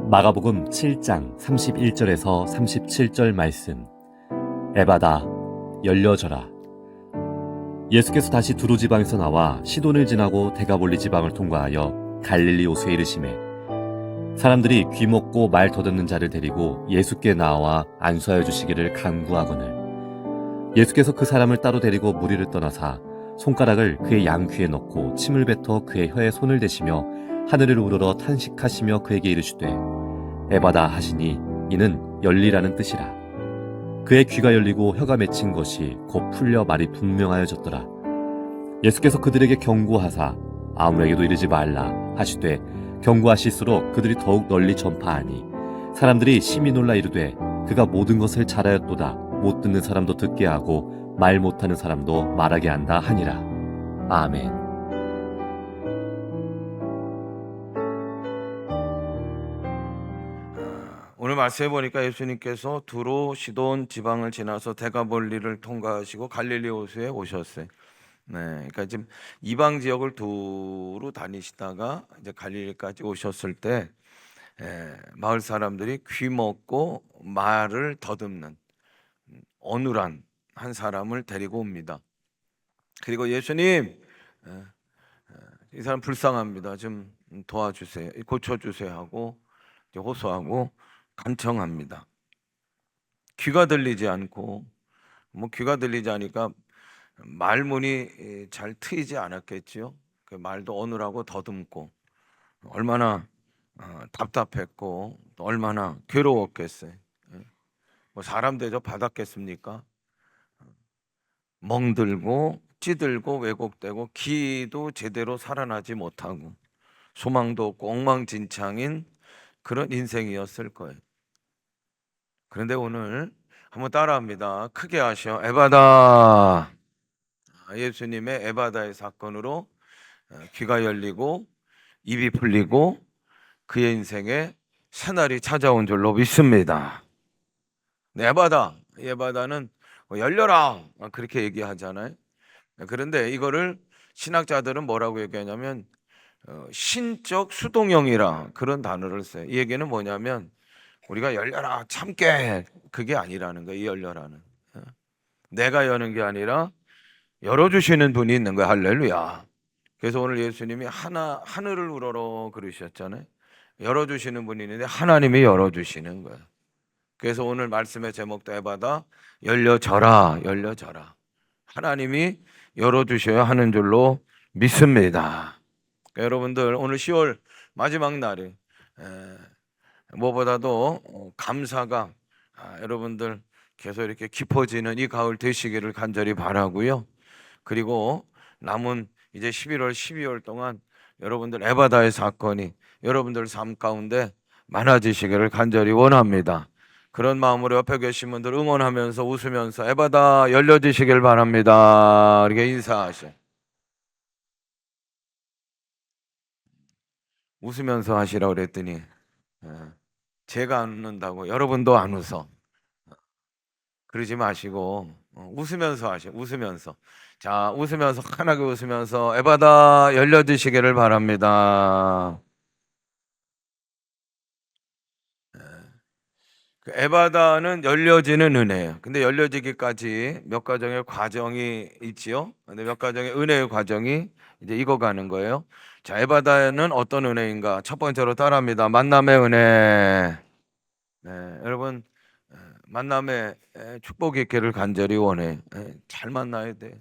마가복음 7장 31절에서 37절 말씀. 에바다, 열려져라. 예수께서 다시 두로 지방에서 나와 시돈을 지나고 데가볼리 지방을 통과하여 갈릴리 호수에 이르시매 사람들이 귀 먹고 말 더듬는 자를 데리고 예수께 나와 안수하여 주시기를 간구하거늘 예수께서 그 사람을 따로 데리고 무리를 떠나사 손가락을 그의 양귀에 넣고 침을 뱉어 그의 혀에 손을 대시며 하늘을 우러러 탄식하시며 그에게 이르시되 에바다 하시니 이는 열리라는 뜻이라. 그의 귀가 열리고 혀가 맺힌 것이 곧 풀려 말이 분명하여졌더라. 예수께서 그들에게 경고하사 아무에게도 이르지 말라 하시되 경고하실수록 그들이 더욱 널리 전파하니 사람들이 심히 놀라 이르되 그가 모든 것을 잘하였도다. 못 듣는 사람도 듣게 하고 말 못하는 사람도 말하게 한다 하니라. 아멘. 오늘 말씀해 보니까 예수님께서 두로 시돈 지방을 지나서 데가볼리를 통과하시고 갈릴리 호수에 오셨어요. 그러니까 지금 이방 지역을 두루 다니시다가 이제 갈릴리까지 오셨을 때 마을 사람들이 귀 먹고 말을 더듬는 어눌한 한 사람을 데리고 옵니다. 그리고 예수님, 이 사람 불쌍합니다. 좀 도와주세요, 고쳐주세요 하고 호소하고 간청합니다. 귀가 들리지 않고 귀가 들리지 않으니까 말문이 잘 트이지 않았겠지요. 그 말도 어눌하고 더듬고 얼마나 답답했고 또 얼마나 괴로웠겠어요. 뭐 사람 대접 받았겠습니까? 멍들고 찌들고 왜곡되고 기도 제대로 살아나지 못하고 소망도 없고 엉망진창인 그런 인생이었을 거예요. 그런데 오늘 한번 따라합니다. 크게 하셔. 에바다. 예수님의 에바다의 사건으로 귀가 열리고 입이 풀리고 그의 인생에 새날이 찾아온 줄로 믿습니다. 에바다. 에바다는 열려라 그렇게 얘기하잖아요. 그런데 이거를 신학자들은 뭐라고 얘기하냐면 신적 수동형이라 그런 단어를 써요. 이 얘기는 뭐냐면 우리가 열려라 참깨 그게 아니라는 거예요. 이 열려라는 내가 여는 게 아니라 열어주시는 분이 있는 거야. 할렐루야. 그래서 오늘 예수님이 하늘을 우러러 그러셨잖아요. 열어주시는 분이 있는데 하나님이 열어주시는 거예요. 그래서 오늘 말씀의 제목도 해봐다 열려져라. 열려져라. 하나님이 열어주셔야 하는 줄로 믿습니다. 그러니까 여러분들 오늘 10월 마지막 날에 무엇보다도 감사가 여러분들 계속 이렇게 깊어지는 이 가을 되시기를 간절히 바라고요. 그리고 남은 이제 11월, 12월 동안 여러분들 에바다의 사건이 여러분들 삶 가운데 많아지시기를 간절히 원합니다. 그런 마음으로 옆에 계신 분들 응원하면서 웃으면서 에바다 열려지시길 바랍니다. 이렇게 인사하셔. 웃으면서 하시라고 그랬더니 제가 안 웃는다고 여러분도 안 웃어. 그러지 마시고 웃으면서 하셔. 웃으면서. 자, 웃으면서 환하게 웃으면서 에바다 열려지시기를 바랍니다. 그 에바다는 열려지는 은혜예요. 근데 열려지기까지 몇 가정의 과정이 있지요. 근데 몇 가정의 은혜의 과정이 이제 익어가는 거예요. 자, 에바다는 어떤 은혜인가? 첫 번째로 따라합니다. 만남의 은혜. 여러분 만남의 축복이 있기를 간절히 원해. 잘 만나야 돼.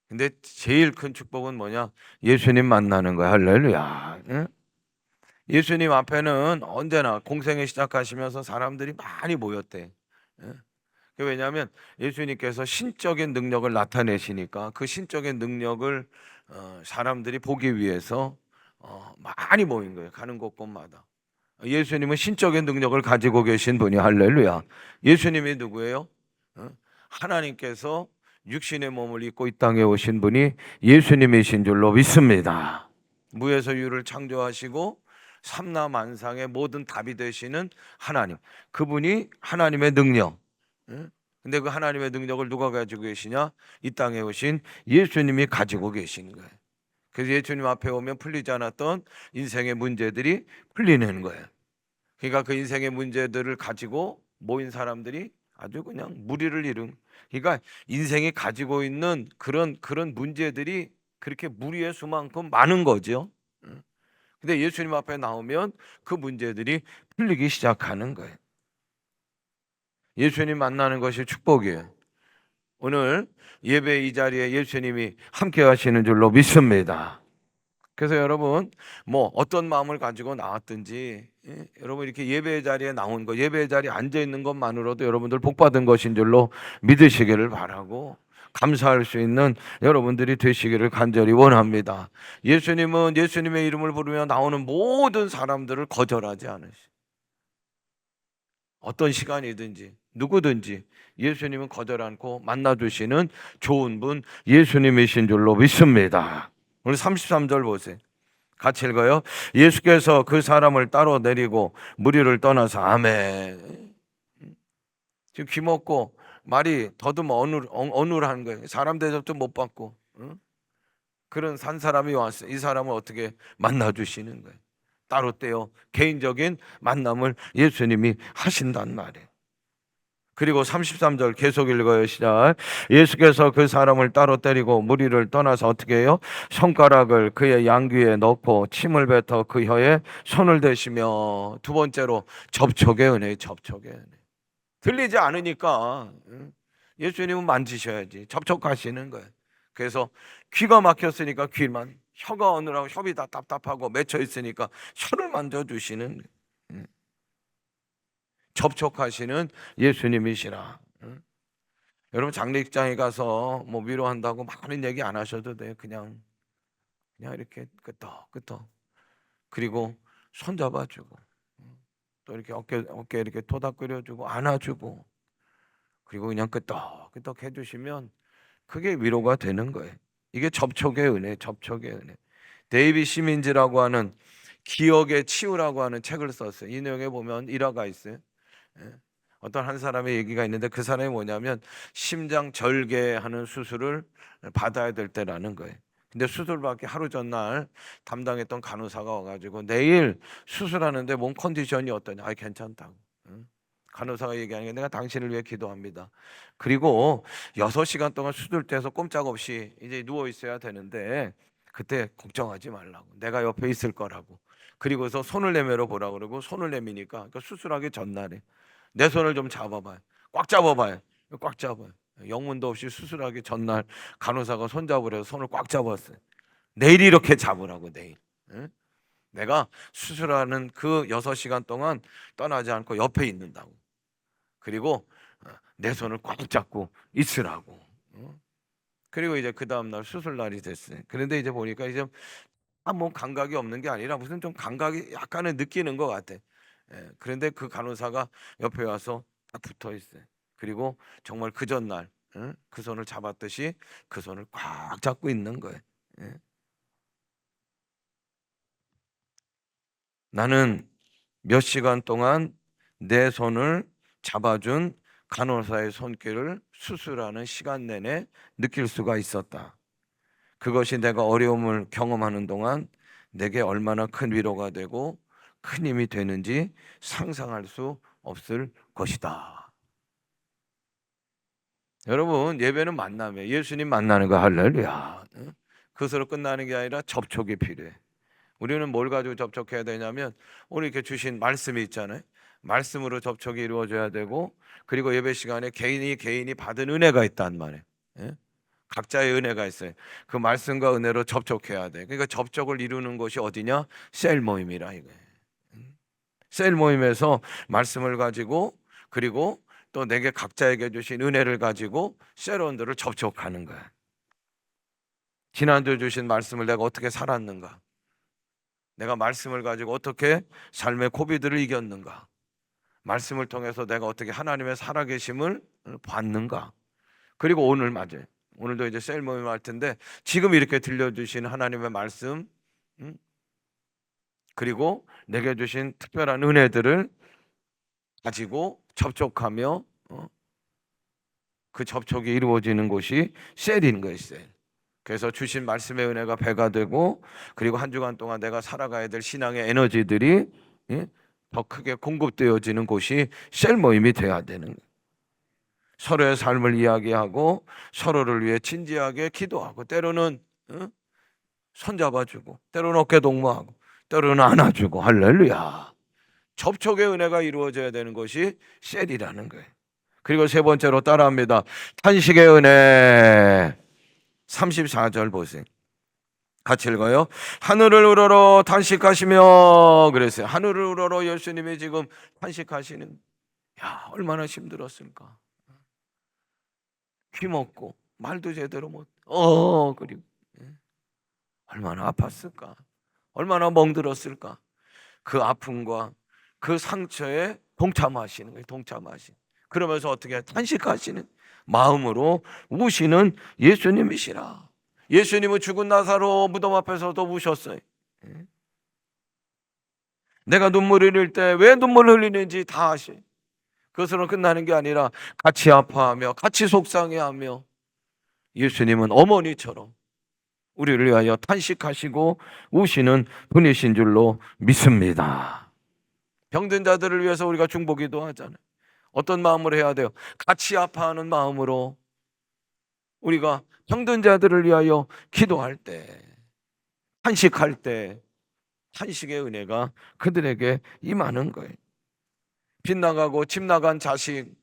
근데 제일 큰 축복은 뭐냐? 예수님 만나는 거야. 할렐루야. 예수님 앞에는 언제나 공생을 시작하시면서 사람들이 많이 모였대. 왜냐하면 예수님께서 신적인 능력을 나타내시니까 그 신적인 능력을 사람들이 보기 위해서 많이 모인 거예요. 가는 곳곳마다. 예수님은 신적인 능력을 가지고 계신 분이 할렐루야. 예수님이 누구예요? 하나님께서 육신의 몸을 입고 이 땅에 오신 분이 예수님이신 줄로 믿습니다. 무에서 유를 창조하시고 삼라만상의 모든 답이 되시는 하나님, 그분이 하나님의 능력. 근데 그 하나님의 능력을 누가 가지고 계시냐? 이 땅에 오신 예수님이 가지고 계시는 거예요. 그래서 예수님 앞에 오면 풀리지 않았던 인생의 문제들이 풀리는 거예요. 그러니까 그 인생의 문제들을 가지고 모인 사람들이 아주 그냥 무리를 이룬. 그러니까 인생이 가지고 있는 그런 문제들이 그렇게 무리의 수만큼 많은 거죠. 근데 예수님 앞에 나오면 그 문제들이 풀리기 시작하는 거예요. 예수님 만나는 것이 축복이에요. 오늘 예배 이 자리에 예수님이 함께 하시는 줄로 믿습니다. 그래서 여러분 뭐 어떤 마음을 가지고 나왔든지 여러분 이렇게 예배 자리에 나온 거, 예배 자리에 앉아 있는 것만으로도 여러분들 복 받은 것인 줄로 믿으시기를 바라고 감사할 수 있는 여러분들이 되시기를 간절히 원합니다. 예수님은 예수님의 이름을 부르며 나오는 모든 사람들을 거절하지 않으시. 어떤 시간이든지 누구든지 예수님은 거절 않고 만나주시는 좋은 분 예수님이신 줄로 믿습니다. 오늘 33절 보세요. 같이 읽어요. 예수께서 그 사람을 따로 내리고 무리를 떠나서 아멘. 지금 귀먹고 말이 더듬어 어눌한 거예요. 사람 대접도 못 받고 그런 산 사람이 왔어요. 이 사람을 어떻게 만나주시는 거예요. 따로 떼어 개인적인 만남을 예수님이 하신단 말이에요. 그리고 33절 계속 읽어요. 시작. 예수께서 그 사람을 따로 때리고 무리를 떠나서 어떻게 해요? 손가락을 그의 양귀에 넣고 침을 뱉어 그 혀에 손을 대시며. 두 번째로 접촉의 은혜, 접촉의 은혜. 들리지 않으니까 예수님은 만지셔야지. 접촉하시는 거예요. 그래서 귀가 막혔으니까 귀만, 혀가 어느라고 혀이 다 답답하고 맺혀 있으니까 혀를 만져주시는 접촉하시는 예수님이시라. 여러분 장례식장에 가서 뭐 위로한다고 많은 얘기 안 하셔도 돼요. 그냥 이렇게 끄떡끄떡 그리고 손 잡아주고 또 이렇게 어깨 이렇게 토닥거려주고 안아주고 그리고 그냥 끄떡끄떡 해주시면 그게 위로가 되는 거예요. 이게 접촉의 은혜, 접촉의 은혜. 데이비 시민즈라고 하는 기억의 치유라고 하는 책을 썼어요. 이 내용에 보면 일화가 있어요. 어떤 한 사람의 얘기가 있는데 그 사람이 뭐냐면 심장 절개하는 수술을 받아야 될 때라는 거예요. 근데 수술 받기 하루 전날 담당했던 간호사가 와가지고 내일 수술하는데 몸 컨디션이 어떠냐? 아, 괜찮다고. 간호사가 얘기하는 게 내가 당신을 위해 기도합니다. 그리고 6시간 동안 수술대에서 꼼짝없이 이제 누워 있어야 되는데 그때 걱정하지 말라고. 내가 옆에 있을 거라고. 그리고서 손을 내밀어 보라 그러고 손을 내미니까 그러니까 수술하기 전날에 내 손을 좀 잡아봐요. 꽉 잡아봐요. 꽉 잡아요. 영문도 없이 수술하기 전날 간호사가 손 잡으래서 손을 꽉 잡았어요. 내일 이렇게 잡으라고 내일. 내가 수술하는 그 6시간 동안 떠나지 않고 옆에 있는다고. 그리고 내 손을 꽉 잡고 있으라고. 그리고 이제 그 다음날 수술 날이 됐어요. 그런데 이제 보니까 이제 뭐 감각이 없는 게 아니라 무슨 좀 감각이 약간은 느끼는 것 같아. 그런데 그 간호사가 옆에 와서 딱 붙어 있어요. 그리고 정말 그 전날 그 손을 잡았듯이 그 손을 꽉 잡고 있는 거예요. 나는 몇 시간 동안 내 손을 잡아준 간호사의 손길을 수술하는 시간 내내 느낄 수가 있었다. 그것이 내가 어려움을 경험하는 동안 내게 얼마나 큰 위로가 되고 큰 힘이 되는지 상상할 수 없을 것이다. 여러분 예배는 만남이에요. 예수님 만나는 거 할렐루야. 그것으로 끝나는 게 아니라 접촉이 필요해. 우리는 뭘 가지고 접촉해야 되냐면 오늘 이렇게 주신 말씀이 있잖아요. 말씀으로 접촉이 이루어져야 되고 그리고 예배 시간에 개인이 받은 은혜가 있단 말이에요. 각자의 은혜가 있어요. 그 말씀과 은혜로 접촉해야 돼. 그러니까 접촉을 이루는 곳이 어디냐? 셀 모임이라 이거예요. 셀 모임에서 말씀을 가지고 그리고 또 내게 각자에게 주신 은혜를 가지고 셀원들을 접촉하는 거야. 지난주 주신 말씀을 내가 어떻게 살았는가? 내가 말씀을 가지고 어떻게 삶의 고비들을 이겼는가? 말씀을 통해서 내가 어떻게 하나님의 살아계심을 봤는가? 그리고 오늘 맞아요. 오늘도 이제 셀 모임 할 텐데 지금 이렇게 들려주신 하나님의 말씀 그리고 내게 주신 특별한 은혜들을 가지고 접촉하며 그 접촉이 이루어지는 곳이 셀인 거예요. 셀. 그래서 주신 말씀의 은혜가 배가 되고, 그리고 한 주간 동안 내가 살아가야 될 신앙의 에너지들이 더 크게 공급되어지는 곳이 셀 모임이 돼야 되는 거예요. 서로의 삶을 이야기하고 서로를 위해 진지하게 기도하고, 때로는 손잡아주고, 때로는 어깨 동무하고, 때로는 안아주고. 할렐루야. 접촉의 은혜가 이루어져야 되는 것이 셀이라는 거예요. 그리고 세 번째로 따라합니다. 탄식의 은혜. 34절 보세요. 같이 읽어요. 하늘을 우러러 탄식하시며 그랬어요. 하늘을 우러러 예수님이 지금 탄식하시는, 야, 얼마나 힘들었을까. 귀먹고 말도 제대로 못 그리고 얼마나 아팠을까, 얼마나 멍들었을까. 그 아픔과 그 상처에 동참하시는 거예요. 동참하시는. 그러면서 어떻게 탄식하시는 마음으로 우시는 예수님이시라. 예수님은 죽은 나사로 무덤 앞에서도 우셨어요. 내가 눈물을 흘릴 때 왜 눈물을 흘리는지 다 아셔요. 그것으로 끝나는 게 아니라 같이 아파하며 같이 속상해하며, 예수님은 어머니처럼 우리를 위하여 탄식하시고 우시는 분이신 줄로 믿습니다. 병든 자들을 위해서 우리가 중보기도 하잖아요. 어떤 마음으로 해야 돼요? 같이 아파하는 마음으로 우리가 병든 자들을 위하여 기도할 때, 탄식할 때 탄식의 은혜가 그들에게 임하는 거예요. 빗나가고 집 나간 자식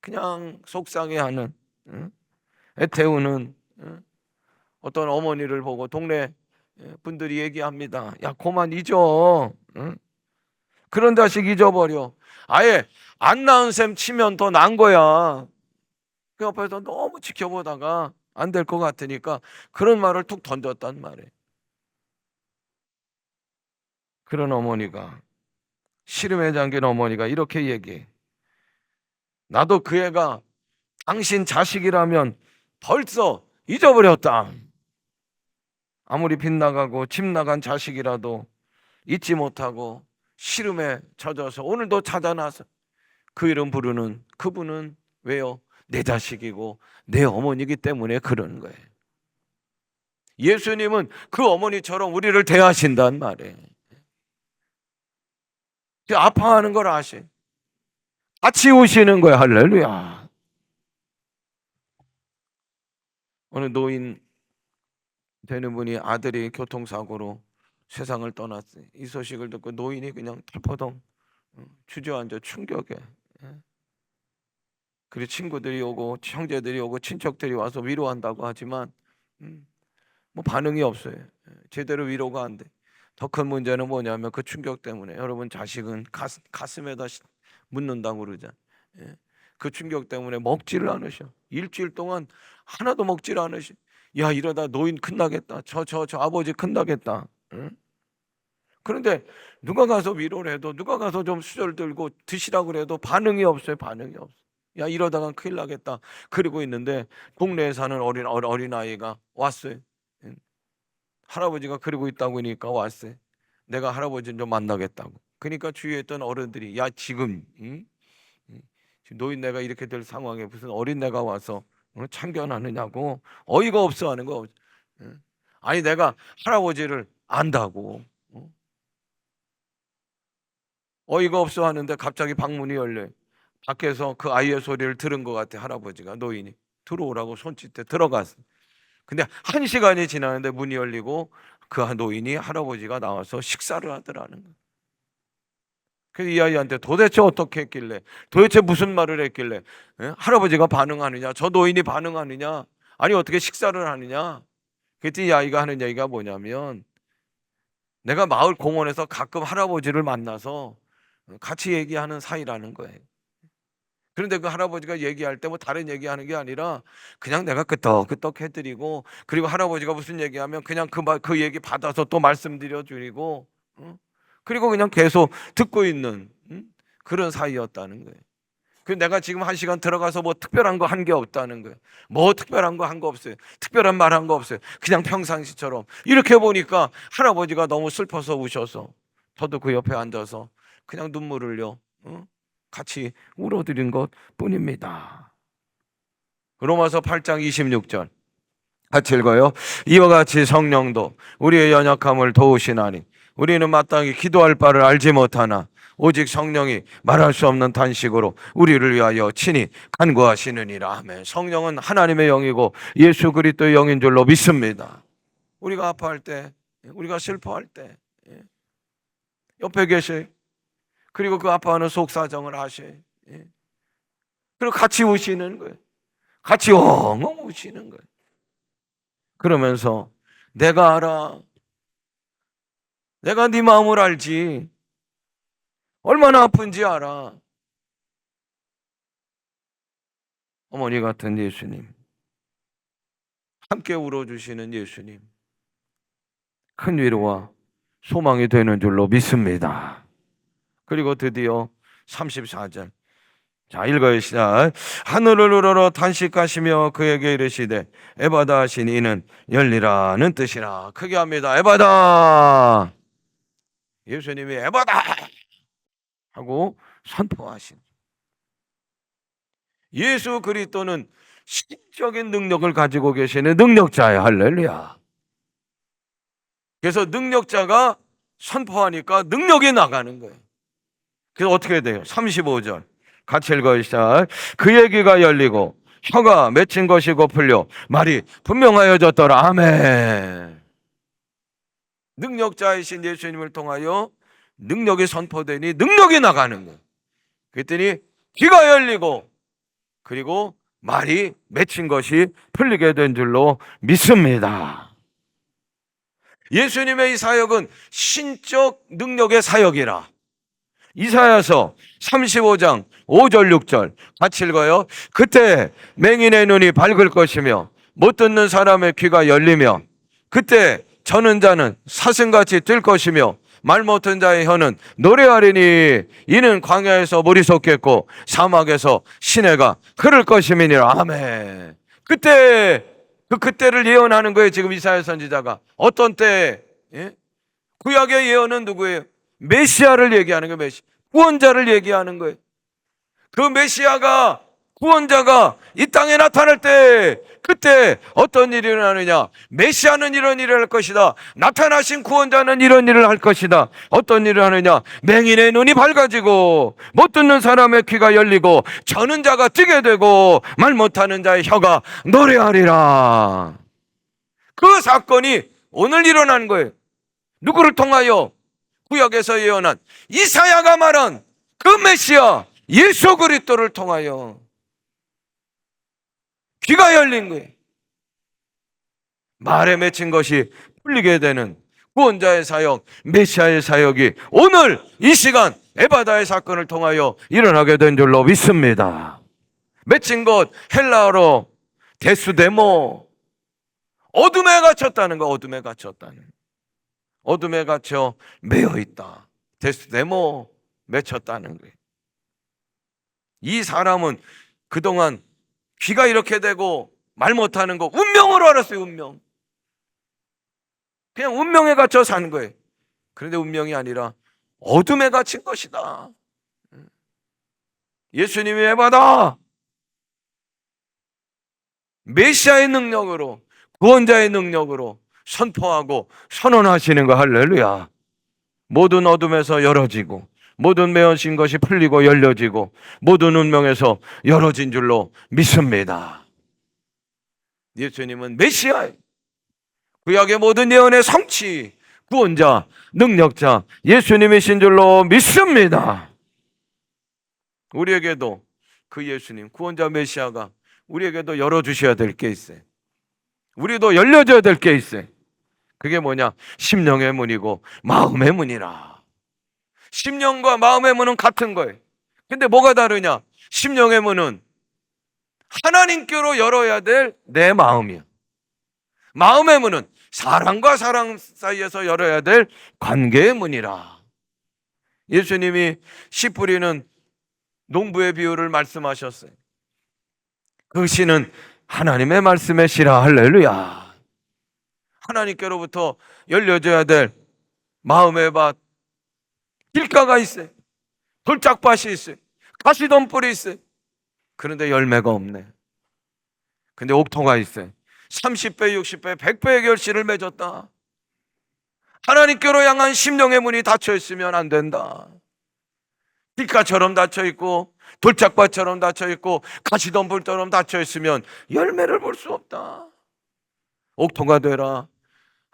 그냥 속상해하는, 애태우는 어떤 어머니를 보고 동네 분들이 얘기합니다. 야, 그만 잊어. 그런 자식 잊어버려. 아예 안 낳은 셈 치면 더 나은 거야. 그 옆에서 너무 지켜보다가 안 될 것 같으니까 그런 말을 툭 던졌단 말이에요. 그런 어머니가, 시름에 잠긴 어머니가 이렇게 얘기해. 나도 그 애가 당신 자식이라면 벌써 잊어버렸다. 아무리 빗나가고 집 나간 자식이라도 잊지 못하고 시름에 젖어서 오늘도 찾아나서 그 이름 부르는 그분은 왜요? 내 자식이고 내 어머니이기 때문에 그러는 거예요. 예수님은 그 어머니처럼 우리를 대하신단 말이에요. 아파하는 걸 아시, 같이 우시는 거예요. 할렐루야. 어느 노인 되는 분이 아들이 교통사고로 세상을 떠났어요. 이 소식을 듣고 노인이 그냥 털퍼덩 주저앉아 충격에. 그리고 친구들이 오고 형제들이 오고 친척들이 와서 위로한다고 하지만 뭐 반응이 없어요. 제대로 위로가 안 돼. 더 큰 문제는 뭐냐면 그 충격 때문에, 여러분, 자식은 가슴에다 묻는다고 그러잖아요. 그 충격 때문에 먹지를 않으셔. 일주일 동안 하나도 먹지를 않으셔. 야, 이러다 노인 큰다겠다. 저 아버지 큰다겠다. 그런데 누가 가서 위로를 해도, 누가 가서 좀 수저를 들고 드시라고 그래도 반응이 없어요. 반응이 없어. 야, 이러다가 큰일 나겠다. 그러고 있는데 동네에 사는 어린아이가 왔어요. 할아버지가 그러고 있다고 하니까 왔어요. 내가 할아버지는 좀 만나겠다고. 그러니까 주위에 있던 어른들이, 야, 지금 지금 노인네가 이렇게 될 상황에 무슨 어린애가 와서 참견하느냐고, 어이가 없어 하는 거. 아니, 내가 할아버지를 안다고. 어이가 없어 하는데 갑자기 방문이 열려요. 밖에서 그 아이의 소리를 들은 것 같아. 할아버지가, 노인이 들어오라고 손짓해 들어갔어. 근데 1시간이 지나는데 문이 열리고 그 노인이, 할아버지가 나와서 식사를 하더라는 거예요. 그래서 이 아이한테 도대체 어떻게 했길래, 도대체 무슨 말을 했길래 할아버지가 반응하느냐, 저 노인이 반응하느냐, 아니 어떻게 식사를 하느냐. 그때 이 아이가 하는 얘기가 뭐냐면, 내가 마을 공원에서 가끔 할아버지를 만나서 같이 얘기하는 사이라는 거예요. 그런데 그 할아버지가 얘기할 때 뭐 다른 얘기하는 게 아니라 그냥 내가 끄떡끄떡 해드리고, 그리고 할아버지가 무슨 얘기하면 그냥 그 얘기 받아서 또 말씀드려 드리고, 그리고 그냥 계속 듣고 있는 그런 사이였다는 거예요. 그 내가 지금 1시간 들어가서 뭐 특별한 거 한 게 없다는 거예요. 뭐 특별한 거 한 거 없어요. 특별한 말 한 거 없어요. 그냥 평상시처럼. 이렇게 보니까 할아버지가 너무 슬퍼서 우셔서 저도 그 옆에 앉아서 그냥 눈물 흘려 같이 울어드린 것 뿐입니다. 로마서 8장 26절 같이 읽어요. 이와 같이 성령도 우리의 연약함을 도우시나니 우리는 마땅히 기도할 바를 알지 못하나 오직 성령이 말할 수 없는 단식으로 우리를 위하여 친히 간구하시느니라. 아멘. 성령은 하나님의 영이고 예수 그리스도의 영인 줄로 믿습니다. 우리가 아파할 때, 우리가 슬퍼할 때 옆에 계셔. 그리고 그 아파하는 속사정을 하셔. 그리고 같이 우시는 거예요. 같이 엉엉 우시는 거예요. 그러면서 내가 알아. 내가 네 마음을 알지. 얼마나 아픈지 알아. 어머니 같은 예수님, 함께 울어주시는 예수님, 큰 위로와 소망이 되는 줄로 믿습니다. 그리고 드디어 34절. 자, 읽어요. 시작. 하늘을 우러러 단식하시며 그에게 이르시되 에바다 하신 이는 열리라는 뜻이라. 크게 합니다. 에바다. 예수님이 에바다 하고 선포하신 예수 그리스도는 신적인 능력을 가지고 계시는 능력자예요. 할렐루야. 그래서 능력자가 선포하니까 능력이 나가는 거예요. 그래서 어떻게 돼요? 35절 같이 읽어요. 시작. 그의 귀가 열리고 혀가 맺힌 것이 고풀려 말이 분명하여졌더라. 아멘. 능력자이신 예수님을 통하여 능력이 선포되니 능력이 나가는 거예요. 그랬더니 귀가 열리고 그리고 말이 맺힌 것이 풀리게 된 줄로 믿습니다. 예수님의 이 사역은 신적 능력의 사역이라. 이사야서 35장 5절 6절 같이 읽어요. 그때 맹인의 눈이 밝을 것이며 못 듣는 사람의 귀가 열리며 그때 저는 자는 사슴같이 뛸 것이며 말 못한 자의 혀는 노래하리니 이는 광야에서 물이 솟겠고 사막에서 시내가 흐를 것임이니라. 아멘. 그때를 예언하는 거예요. 지금 이사야 선지자가 어떤 때? 구약의 예언은 누구예요? 메시아를 얘기하는 거예요. 메시아. 구원자를 얘기하는 거예요. 그 메시아가 구원자가 이 땅에 나타날 때 그때 어떤 일이 일어나느냐? 메시아는 이런 일을 할 것이다. 나타나신 구원자는 이런 일을 할 것이다. 어떤 일을 하느냐? 맹인의 눈이 밝아지고 못 듣는 사람의 귀가 열리고 저는 자가 뛰게 되고 말 못하는 자의 혀가 노래하리라. 그 사건이 오늘 일어난 거예요. 누구를 통하여? 구약에서 예언한 이사야가 말한 그 메시아 예수 그리스도를 통하여 귀가 열린 거예요. 말에 맺힌 것이 풀리게 되는 구원자의 사역, 메시아의 사역이 오늘 이 시간 에바다의 사건을 통하여 일어나게 된 줄로 믿습니다. 맺힌 것 헬라어로 데스데모, 어둠에 갇혔다는 거. 어둠에 갇혔다는, 어둠에 갇혀 매여 있다. 데스데모, 맺혔다는 거예요. 이 사람은 그동안 귀가 이렇게 되고 말 못하는 거 운명으로 알았어요. 운명. 그냥 운명에 갇혀 사는 거예요. 그런데 운명이 아니라 어둠에 갇힌 것이다. 예수님이 에바다, 메시아의 능력으로, 구원자의 능력으로 선포하고 선언하시는 거. 할렐루야. 모든 어둠에서 열어지고 모든 매어진 것이 풀리고 열려지고 모든 운명에서 열어진 줄로 믿습니다. 예수님은 메시아, 구약의 모든 예언의 성취, 구원자, 능력자 예수님이신 줄로 믿습니다. 우리에게도 그 예수님, 구원자 메시아가 우리에게도 열어주셔야 될 게 있어요. 우리도 열려줘야 될 게 있어요. 그게 뭐냐? 심령의 문이고 마음의 문이라. 심령과 마음의 문은 같은 거예요. 근데 뭐가 다르냐? 심령의 문은 하나님께로 열어야 될 내 마음이야. 마음의 문은 사랑과 사랑 사이에서 열어야 될 관계의 문이라. 예수님이 씨 뿌리는 농부의 비유를 말씀하셨어요. 그 씨는 하나님의 말씀의 씨라. 할렐루야. 하나님께로부터 열려져야 될 마음의 밭, 길가가 있어요. 돌짝밭이 있어요. 가시덤불이 있어요. 그런데 열매가 없네. 근데 옥토가 있어요. 30배, 60배, 100배의 결실을 맺었다. 하나님께로 향한 심령의 문이 닫혀 있으면 안 된다. 길가처럼 닫혀 있고 돌짝밭처럼 닫혀 있고 가시덤불처럼 닫혀 있으면 열매를 볼 수 없다. 옥토가 되라.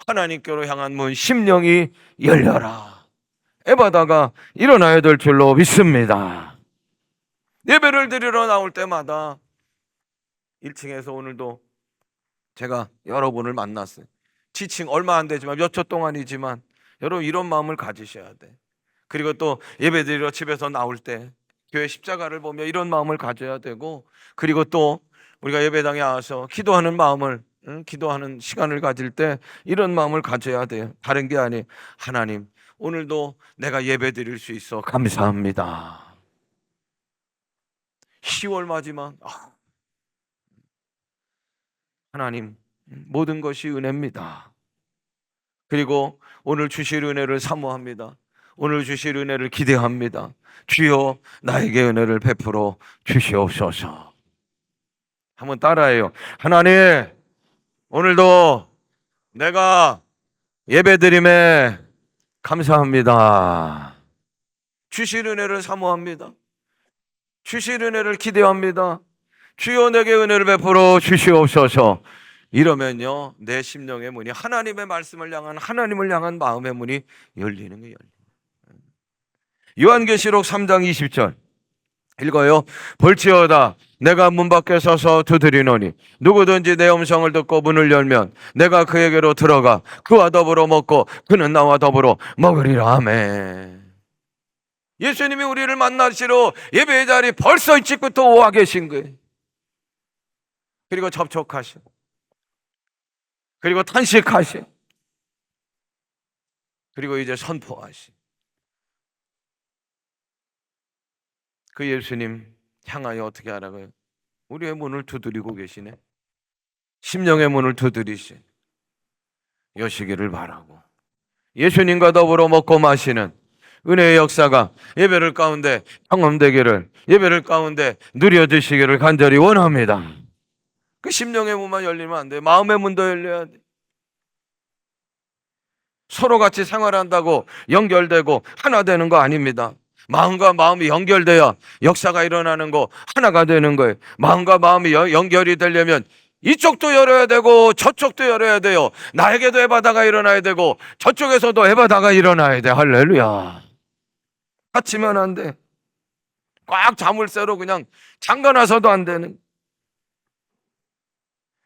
하나님께로 향한 문, 심령이 열려라. 에바다가 일어나야 될 줄로 믿습니다. 예배를 드리러 나올 때마다 1층에서 오늘도 제가 여러분을 만났어요. 지칭 얼마 안 되지만 몇 초 동안이지만 여러분 이런 마음을 가지셔야 돼. 그리고 또 예배 드리러 집에서 나올 때 교회 십자가를 보며 이런 마음을 가져야 되고, 그리고 또 우리가 예배당에 와서 기도하는 마음을, 기도하는 시간을 가질 때 이런 마음을 가져야 돼요. 다른 게 아니, 하나님 오늘도 내가 예배 드릴 수 있어 감사합니다. 10월 마지막, 하나님 모든 것이 은혜입니다. 그리고 오늘 주실 은혜를 사모합니다. 오늘 주실 은혜를 기대합니다. 주여 나에게 은혜를 베풀어 주시옵소서. 한번 따라해요. 하나님 오늘도 내가 예배드림에 감사합니다. 주실 은혜를 사모합니다. 주실 은혜를 기대합니다. 주여 내게 은혜를 베풀어 주시옵소서. 이러면요 내 심령의 문이, 하나님의 말씀을 향한, 하나님을 향한 마음의 문이 열리는 거예요. 요한계시록 3장 20절 읽어요. 볼지어다 내가 문 밖에 서서 두드리노니 누구든지 내 음성을 듣고 문을 열면 내가 그에게로 들어가 그와 더불어 먹고 그는 나와 더불어 먹으리라. 아멘. 예수님이 우리를 만나시러 예배의 자리 벌써 일찍부터 와 계신 거예요. 그리고 접촉하시고, 그리고 탄식하시, 그리고 이제 선포하시. 그 예수님 향하여 어떻게 하라고요? 우리의 문을 두드리고 계시네. 심령의 문을 두드리시 여시기를 바라고, 예수님과 더불어 먹고 마시는 은혜의 역사가 예배를 가운데 경험되기를, 예배를 가운데 누려주시기를 간절히 원합니다. 그 심령의 문만 열리면 안 돼. 마음의 문도 열려야 돼. 서로 같이 생활한다고 연결되고 하나 되는 거 아닙니다. 마음과 마음이 연결돼야 역사가 일어나는 거, 하나가 되는 거예요. 마음과 마음이 연결이 되려면 이쪽도 열어야 되고 저쪽도 열어야 돼요. 나에게도 에바다가 일어나야 되고 저쪽에서도 에바다가 일어나야 돼. 할렐루야. 갇히면 안 돼. 꽉 자물쇠로 그냥 잠가놔서도 안 되는.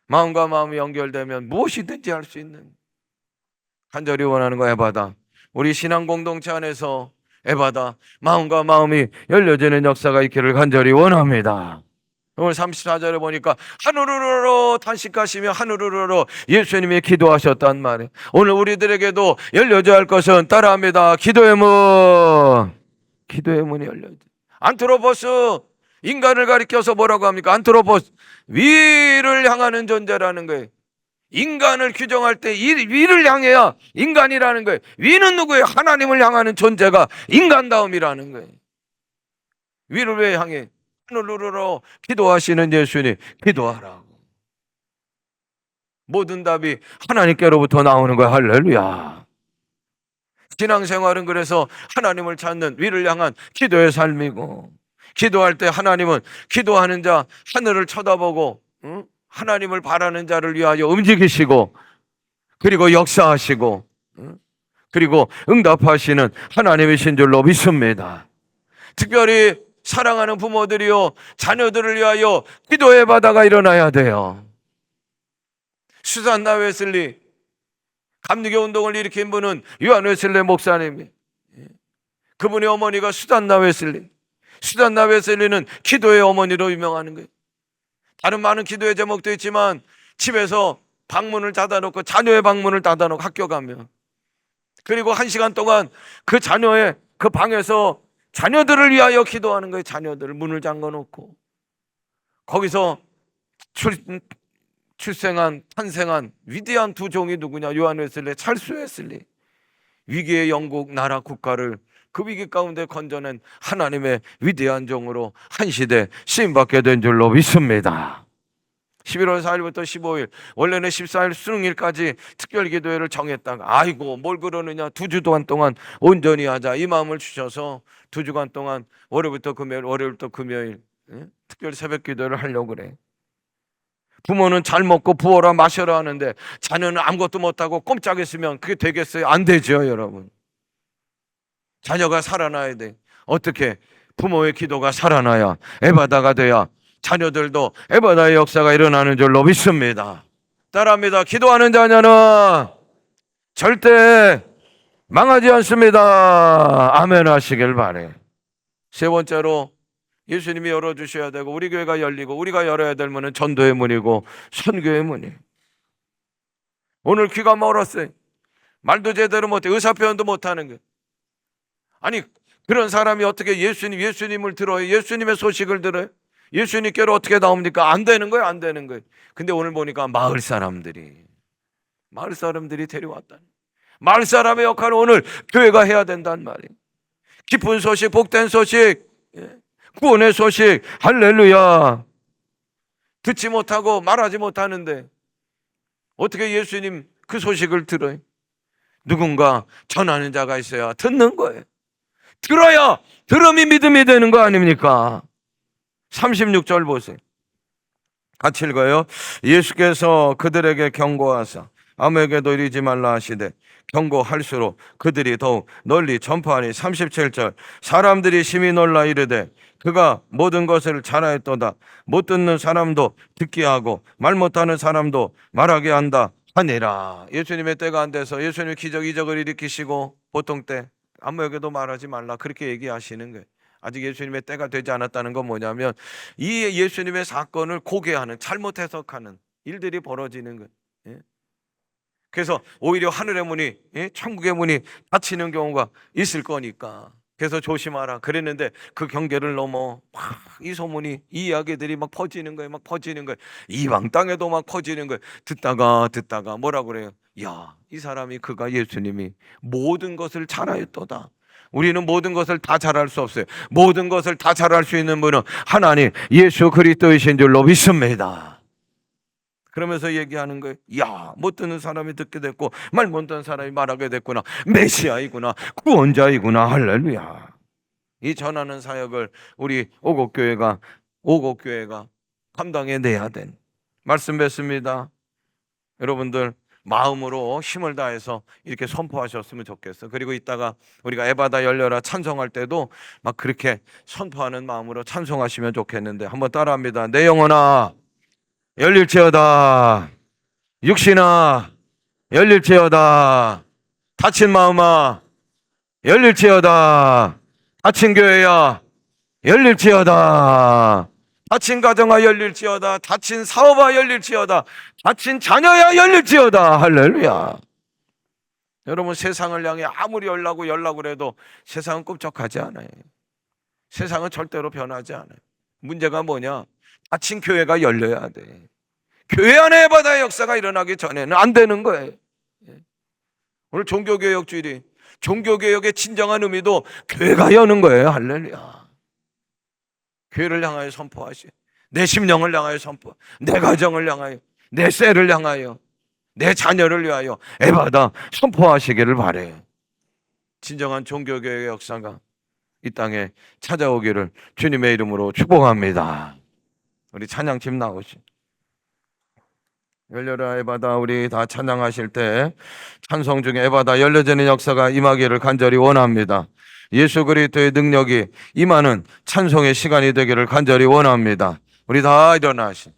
마음과 마음이 연결되면 무엇이든지 할 수 있는, 간절히 원하는 거 에바다. 우리 신앙 공동체 안에서 에바다, 마음과 마음이 열려지는 역사가 있기를 간절히 원합니다. 오늘 34절에 보니까 하늘으로 탄식하시며 하늘으로 예수님이 기도하셨단 말이에요. 오늘 우리들에게도 열려져야 할 것은 따라합니다. 기도의 문. 기도의 문이 열려져. 안트로포스, 인간을 가리켜서 뭐라고 합니까? 안트로포스, 위를 향하는 존재라는 거예요. 인간을 규정할 때 위를 향해야 인간이라는 거예요. 위는 누구예요? 하나님을 향하는 존재가 인간다움이라는 거예요. 위를 왜 향해? 하늘으로 기도하시는 예수님, 기도하라고. 모든 답이 하나님께로부터 나오는 거야. 할렐루야. 신앙생활은 그래서 하나님을 찾는 위를 향한 기도의 삶이고, 기도할 때 하나님은 기도하는 자, 하늘을 쳐다보고 하나님을 바라는 자를 위하여 움직이시고, 그리고 역사하시고, 그리고 응답하시는 하나님이신 줄로 믿습니다. 특별히 사랑하는 부모들이요, 자녀들을 위하여 기도의 바다가 일어나야 돼요. 수산나 웨슬리, 감리교 운동을 일으킨 분은 요한 웨슬리 목사님이, 그분의 어머니가 수산나 웨슬리. 수산나 웨슬리는 기도의 어머니로 유명하는 거예요. 다른 많은 기도의 제목도 있지만 집에서 방문을 닫아놓고, 자녀의 방문을 닫아놓고 학교 가면, 그리고 1시간 동안 그 자녀의 그 방에서 자녀들을 위하여 기도하는 거예요. 자녀들을 문을 잠궈놓고 거기서 탄생한 위대한 두 종이 누구냐? 요한 웨슬리, 찰스 웨슬리. 위기의 영국 나라 국가를 그 위기 가운데 건져낸 하나님의 위대한 종으로 한 시대 쓰임받게 된 줄로 믿습니다. 11월 4일부터 15일, 원래는 14일 수능일까지 특별기도회를 정했다가 아이고 뭘 그러느냐, 2주 동안 온전히 하자 이 마음을 주셔서 2주간 동안 월요일부터 금요일, 월요일부터 금요일 특별 새벽기도회를 하려고 그래. 부모는 잘 먹고 부어라 마셔라 하는데 자녀는 아무것도 못하고 꼼짝했으면 그게 되겠어요? 안 되죠, 여러분. 자녀가 살아나야 돼. 어떻게? 부모의 기도가 살아나야 에바다가 돼야 자녀들도 에바다의 역사가 일어나는 줄로 믿습니다. 따라합니다. 기도하는 자녀는 절대 망하지 않습니다. 아멘 하시길 바래. 세 번째로 예수님이 열어주셔야 되고 우리 교회가 열리고 우리가 열어야 될 문은 전도의 문이고 선교의 문이에요. 오늘 귀가 멀었어요. 말도 제대로 못해. 의사표현도 못하는 거예요. 아니 그런 사람이 어떻게 예수님을 들어요? 예수님의 소식을 들어요? 예수님께로 어떻게 나옵니까? 안 되는 거예요, 안 되는 거예요. 근데 오늘 보니까 마을 사람들이 데려왔다는, 마을 사람의 역할을 오늘 교회가 해야 된단 말이에요. 기쁜 소식, 복된 소식, 구원의 소식, 할렐루야. 듣지 못하고 말하지 못하는데 어떻게 예수님 그 소식을 들어요? 누군가 전하는 자가 있어야 듣는 거예요. 들어야 들음이 믿음이 되는 거 아닙니까? 36절 보세요. 같이 읽어요. 예수께서 그들에게 경고하사 아무에게도 이르지 말라 하시되 경고할수록 그들이 더욱 널리 전파하니 37절. 사람들이 심히 놀라 이르되 그가 모든 것을 잘하였도다. 못 듣는 사람도 듣게 하고 말 못하는 사람도 말하게 한다 하니라. 예수님의 때가 안 돼서 예수님이 기적 이적을 일으키시고 보통 때 아무에게도 말하지 말라 그렇게 얘기하시는 거예요. 아직 예수님의 때가 되지 않았다는 건 뭐냐면 이 예수님의 사건을 고개하는, 잘못 해석하는 일들이 벌어지는 거예요. 그래서 오히려 하늘의 문이, 천국의 문이 닫히는 경우가 있을 거니까 그래서 조심하라 그랬는데 그 경계를 넘어 막 이 소문이, 이 이야기들이 막 퍼지는 거예요. 막 퍼지는 거예요. 이방 땅에도 막 퍼지는 거예요. 듣다가 뭐라 그래요? 야, 이 사람이 그가 예수님이 모든 것을 잘하였도다. 우리는 모든 것을 다 잘할 수 없어요. 모든 것을 다 잘할 수 있는 분은 하나님 예수 그리스도이신 줄로 믿습니다. 그러면서 얘기하는 거예요. 야, 못 듣는 사람이 듣게 됐고 말 못 듣는 사람이 말하게 됐구나. 메시아이구나. 구원자이구나. 할렐루야. 이 전하는 사역을 우리 오곡교회가 감당해내야 된 말씀 뵙습니다. 여러분들 마음으로 힘을 다해서 이렇게 선포하셨으면 좋겠어요. 그리고 이따가 우리가 에바다 열려라 찬송할 때도 막 그렇게 선포하는 마음으로 찬송하시면 좋겠는데 한번 따라합니다. 내 영혼아 열릴지어다. 육신아 열릴지어다. 다친 마음아 열릴지어다. 다친 교회야 열릴지어다. 다친 가정아 열릴지어다. 다친 사업아 열릴지어다. 다친 자녀야 열릴지어다. 할렐루야. 여러분 세상을 향해 아무리 열라고 해도 세상은 꿈쩍하지 않아요. 세상은 절대로 변하지 않아요. 문제가 뭐냐? 다친 교회가 열려야 돼. 교회 안에 에바다의 역사가 일어나기 전에는 안 되는 거예요. 오늘 종교개혁 주일이 종교개혁의 진정한 의미도 교회가 여는 거예요. 할렐루야. 교회를 향하여 선포하시. 내 심령을 향하여 선포. 내 가정을 향하여, 내 셀을 향하여, 내 자녀를 위하여 에바다 선포하시기를 바래요. 진정한 종교개혁의 역사가 이 땅에 찾아오기를 주님의 이름으로 축복합니다. 우리 찬양팀 나오시. 열려라 에바다. 우리 다 찬양하실 때 찬송 중에 에바다 열려지는 역사가 임하기를 간절히 원합니다. 예수 그리스도의 능력이 임하는 찬송의 시간이 되기를 간절히 원합니다. 우리 다 일어나시.